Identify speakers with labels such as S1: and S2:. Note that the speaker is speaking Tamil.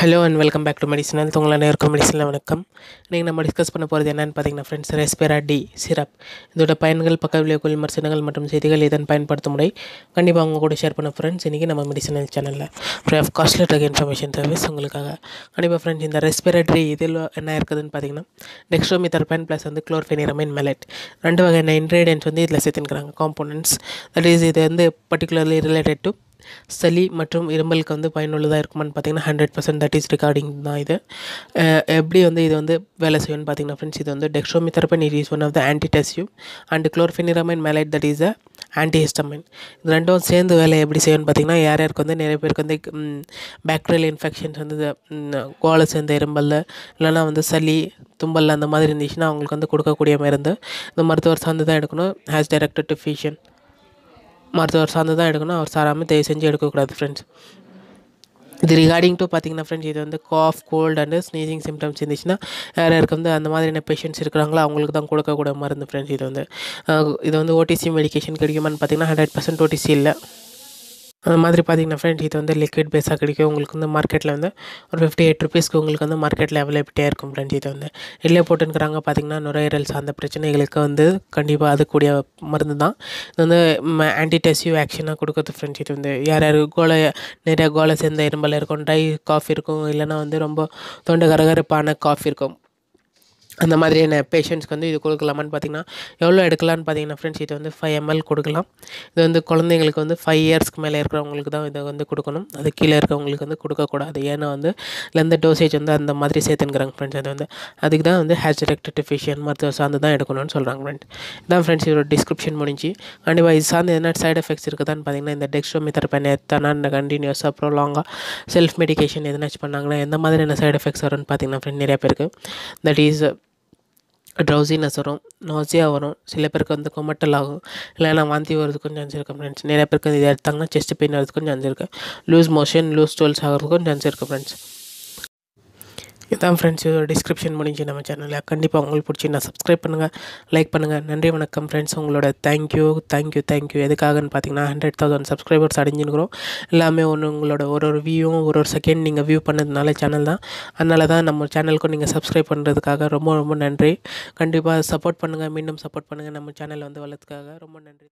S1: Hello and welcome back to medicinal. உங்களை நேர்க்கும் மெடிசனில் வணக்கம். இன்றைக்கி நம்ம டிஸ்கஸ் பண்ண போகிறது என்னென்னு பார்த்தீங்கன்னா ஃப்ரெண்ட்ஸ், ரெஸ்பெரா டி சிரப். இதோட பயன்கள், பக்க விளைவுகள், விமர்சனங்கள் மற்றும் செய்திகள், இதன் பயன்படுத்தும் முறை கண்டிப்பாக அவங்க கூட ஷேர் பண்ண ஃப்ரெண்ட்ஸ். இன்றைக்கி நம்ம மெடிசனல் சேனலில் free of costly drug information service உங்களுக்காக. கண்டிப்பாக ஃப்ரெண்ட்ஸ், இந்த ரெஸ்பெரா டி இதில் என்ன இருக்குதுன்னு பார்த்தீங்கன்னா டெக்ஸ்ட்ரோமிதர்பன் ப்ளஸ் குளோர்ஃபெனிரமைன் மெலைட், ரெண்டு வகையான இன்க்ரீடியன்ட்ஸ் இதில் சேர்த்துக்கிறாங்க காம்போனன்ட்ஸ். தட் இஸ் இது பர்டிகுலர்லி ரிலேட்டட் டு சளி மற்றும் இருமலுக்கு பயனுள்ளதாக இருக்குமான்னு பார்த்தீங்கன்னா 100% தட் இஸ் ரிகார்டிங் தான். இது எப்படி இது வேலை செய்யும்னு பார்த்தீங்கன்னா ஃப்ரெண்ட்ஸ், இது dextromethorphan it is one of the antitussive and chlorpheniramine maleate that is antihistamine. இது ரெண்டும் சேர்ந்து வேலை எப்படி செய்யும்னு பார்த்தீங்கன்னா, யாருக்கு நிறைய பேருக்கு பேக்டீரியல் இன்ஃபெக்ஷன்ஸ் கோலை சேர்ந்த இரும்பலில் இல்லைனா சளி தும்பல் அந்த மாதிரி இருந்துச்சுன்னா அவங்களுக்கு கொடுக்கக்கூடிய மருந்து இந்த மருத்துவர் சார்ந்து தான் எடுக்கணும். ஹேஸ் டைரக்டட் டு ஃபிஷியன், மருத்துவர் சார்ந்து தான் எடுக்கணும். அவர் சாராமல் தயவு செஞ்சு எடுக்கக்கூடாது ஃப்ரெண்ட்ஸ். இது ரிகார்டிங் டு பார்த்தீங்கன்னா ஃப்ரெண்ட்ஸ், இது cough, cold and sneezing symptoms இருந்துச்சுன்னா யாருக்கு அந்த மாதிரியான பேஷண்ட்ஸ் இருக்கிறாங்களோ அவங்களுக்கு தான் கொடுக்கக்கூட மருந்து ஃப்ரெண்ட்ஸ். இது ஓடிசி மெடிக்கேஷன் கிடைக்குமான்னு பார்த்தீங்கன்னா 100% ஓடிசி இல்லை. அந்த மாதிரி பார்த்தீங்கன்னா ஃப்ரெண்ட்ஸ், இது லிக்விட் பேஸாக கிடைக்கும். உங்களுக்கு மார்க்கெட்டில் ஒரு 58 ருபீஸ்க்கு உங்களுக்கு மார்க்கெட்டில் அவைலபிலிட்டியாக இருக்கும் ஃப்ரெண்ட்ஸ். இது எல்லையே போட்டுக்கிறாங்க பார்த்தீங்கன்னா நுரையீரல் சார்ந்த பிரச்சனைகளுக்கு கண்டிப்பாக அது கூடிய மருந்து தான். இது ஆன்டிடெசிவ் ஆக்ஷனாக கொடுக்குறது ஃப்ரெண்ட்ஸ். இது யார் நிறைய கோலை சேர்ந்த இரும்பல் இருக்கும், ட்ரை காஃப் இருக்கும், இல்லைனா ரொம்ப தொண்டை கரகரப்பான காஃப் இருக்கும். அந்த மாதிரியான பேஷண்ட்ஸ்க்கு இது கொடுக்கலாமான்னு பார்த்தீங்கன்னா எவ்வளோ எடுக்கலான்னு பார்த்தீங்கன்னா ஃப்ரெண்ட்ஸ், இது 5 ml கொடுக்கலாம். இது குழந்தைங்களுக்கு 5 இயர்ஸ்க்கு மேலே இருக்கிறவங்களுக்கு தான் இதை கொடுக்கணும். அது கீழே இருக்கிறவங்களுக்கு கொடுக்கக்கூடாது. ஏன்னா இந்த டோசேஜ் அந்த மாதிரி சேர்த்துக்கிறாங்க ஃப்ரெண்ட்ஸ். அதுக்கு தான் ஹேஸ் டைரக்டட் டு ஃபிஷியன், மருத்துவ சார்ந்து தான் எடுக்கணும்னு சொல்கிறாங்க ஃப்ரெண்ட்ஸ். இதான் ஃப்ரெண்ட்ஸ் இதோட டிஸ்கிரிப்ஷன் முடிஞ்சு. கண்டிப்பாக இது சார்ந்து என்ன சைட் எஃபெக்ட்ஸ் இருக்குதான்னு பார்த்தீங்கன்னா, இந்த டெக்ஸ்ட்ரோமிதர்பன் எத்தனை கண்டினியூஸாக ப்ரோலாங்காக செல்ஃப் மெடிக்கேஷன் எதனாச்சும் பண்ணாங்கன்னா எந்த மாதிரியான சைட் எஃபெக்ட்ஸ் வரும்னு பார்த்தீங்கன்னா ஃப்ரெண்ட், நிறைய பேருக்கு தட் இஸ் ட்ரௌசினஸ் வரும், நாசியா வரும், சில பேருக்கு கொமட்டல் ஆகும், இல்லைனா வாந்தி வரதுக்கும் சான்ஸ் இருக்குது ஃப்ரெண்ட்ஸ். நிறைய பேருக்கு இது எடுத்தாங்கன்னா செஸ்ட் பெயின் வரதுக்கும் சான்ஸ் இருக்குது. லூஸ் மோஷன், லூஸ் ஸ்டோல்ஸ் ஆகிறதுக்கும் சான்ஸ் இருக்குது ஃப்ரெண்ட்ஸ். இதான் ஃப்ரெண்ட்ஸ் இதோட டிஸ்கிரிப்ஷன் முடிஞ்சு நம்ம சேனலில். கண்டிப்பாக உங்களுக்கு பிடிச்சின்னா சப்ஸ்கிரைப் பண்ணுங்கள், லைக் பண்ணுங்கள். நன்றி, வணக்கம் ஃப்ரெண்ட்ஸ். உங்களோட தேங்க்யூ எதுக்காகன்னு பார்த்தீங்கன்னா 100,000 சப்ஸ்கிரைபர்ஸ் அடைஞ்சுக்கிறோம். எல்லாமே உங்களோட ஒரு வியூவும் ஒரு செகண்ட் நீங்கள் வியூ பண்ணதுனால சேனல் தான். அதனால தான் நம்ம சேனலுக்கும் நீங்கள் சப்ஸ்கிரைப் பண்ணுறதுக்காக ரொம்ப நன்றி. கண்டிப்பாக சப்போர்ட் பண்ணுங்கள், மீண்டும் சப்போர்ட் பண்ணுங்கள். நம்ம சேனல் வளர்த்துக்காக ரொம்ப நன்றி.